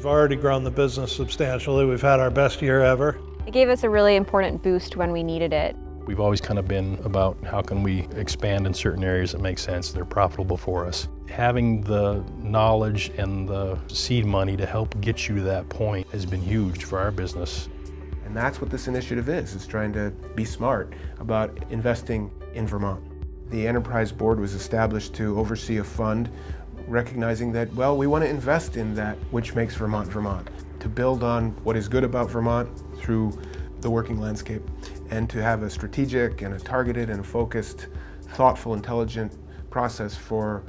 We've already grown the business substantially. We've had our best year ever. It gave us a really important boost when we needed it. We've always kind of been about how can we expand in certain areas that make sense, they're profitable for us. Having the knowledge and the seed money to help get you to that point has been huge for our business. And that's what this initiative is trying to be smart about investing in Vermont. The Enterprise Board was established to oversee a fund recognizing that, well, we want to invest in that which makes Vermont, Vermont, to build on what is good about Vermont through the working landscape, and to have a strategic and a targeted and a focused, thoughtful, intelligent process for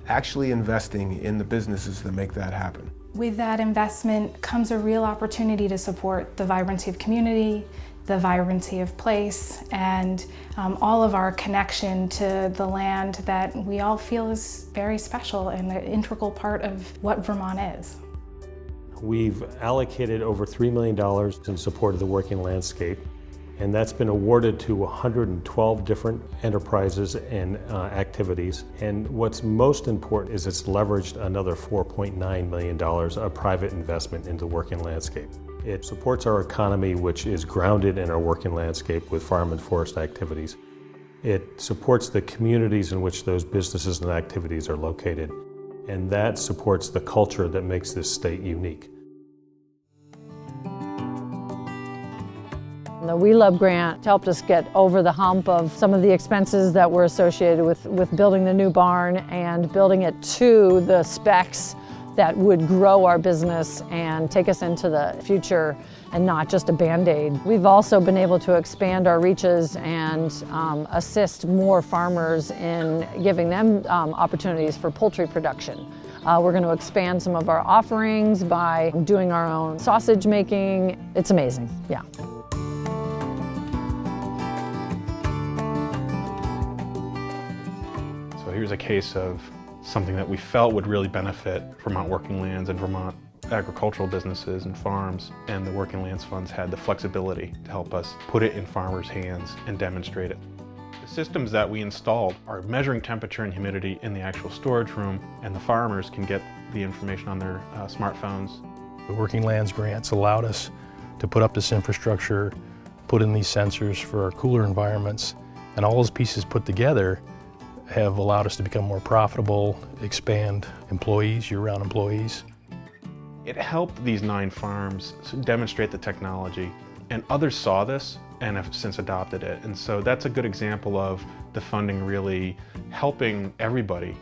actually investing in the businesses that make that happen. With that investment comes a real opportunity to support the vibrancy of community, the vibrancy of place, and all of our connection to the land that we all feel is very special and an integral part of what Vermont is. We've allocated over $3 million in support of the working landscape, and that's been awarded to 112 different enterprises and activities. And what's most important is it's leveraged another $4.9 million of private investment into the working landscape. It supports our economy, which is grounded in our working landscape with farm and forest activities. It supports the communities in which those businesses and activities are located. And that supports the culture that makes this state unique. The We Love grant helped us get over the hump of some of the expenses that were associated with building the new barn and building it to the specs that would grow our business and take us into the future and not just a Band-Aid. We've also been able to expand our reaches and assist more farmers in giving them opportunities for poultry production. We're going to expand some of our offerings by doing our own sausage making. It's amazing, yeah. So here's a case of something that we felt would really benefit Vermont Working Lands and Vermont agricultural businesses and farms, and the Working Lands funds had the flexibility to help us put it in farmers' hands and demonstrate it. The systems that we installed are measuring temperature and humidity in the actual storage room, and the farmers can get the information on their smartphones. The Working Lands grants allowed us to put up this infrastructure, put in these sensors for our cooler environments, and all those pieces put together have allowed us to become more profitable, expand employees, year-round employees. It helped these 9 farms demonstrate the technology, and others saw this and have since adopted it. And so that's a good example of the funding really helping everybody.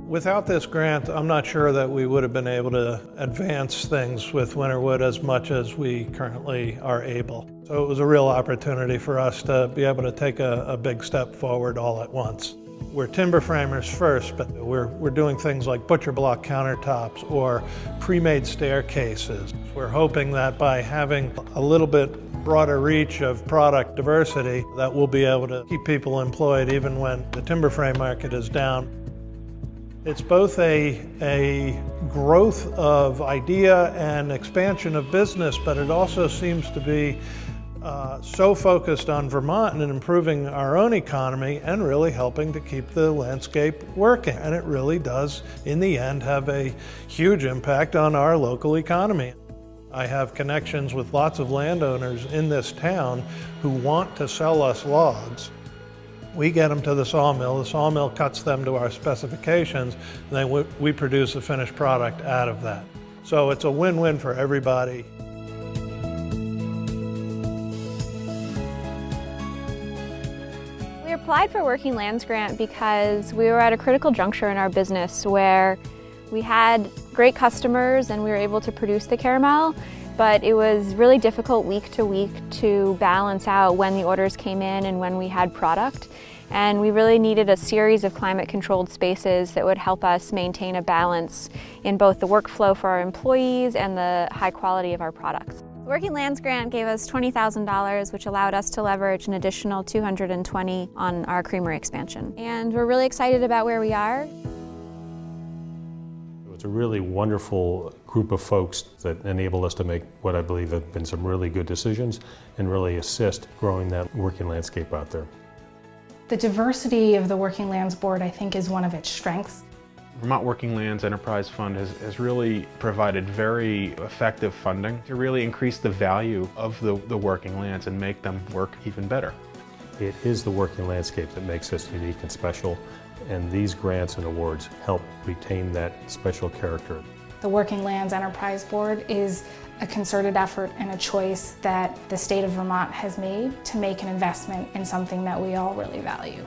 Without this grant, I'm not sure that we would have been able to advance things with Winterwood as much as we currently are able. So it was a real opportunity for us to be able to take a big step forward all at once. We're timber framers first, but we're doing things like butcher block countertops or pre-made staircases. We're hoping that by having a little bit broader reach of product diversity, that we'll be able to keep people employed even when the timber frame market is down. It's both a growth of idea and expansion of business, but it also seems to be so focused on Vermont and improving our own economy and really helping to keep the landscape working. And it really does, in the end, have a huge impact on our local economy. I have connections with lots of landowners in this town who want to sell us logs. We get them to the sawmill cuts them to our specifications, and then we produce a finished product out of that. So it's a win-win for everybody. We applied for Working Lands grant because we were at a critical juncture in our business where we had great customers and we were able to produce the caramel, but it was really difficult week to week to balance out when the orders came in and when we had product. And we really needed a series of climate-controlled spaces that would help us maintain a balance in both the workflow for our employees and the high quality of our products. The Working Lands grant gave us $20,000, which allowed us to leverage an additional $220,000 on our creamery expansion. And we're really excited about where we are. It's a really wonderful group of folks that enable us to make what I believe have been some really good decisions and really assist growing that working landscape out there. The diversity of the Working Lands Board, I think, is one of its strengths. Vermont Working Lands Enterprise Fund has really provided very effective funding to really increase the value of the working lands and make them work even better. It is the working landscape that makes us unique and special, and these grants and awards help retain that special character. The Working Lands Enterprise Board is a concerted effort and a choice that the state of Vermont has made to make an investment in something that we all really value.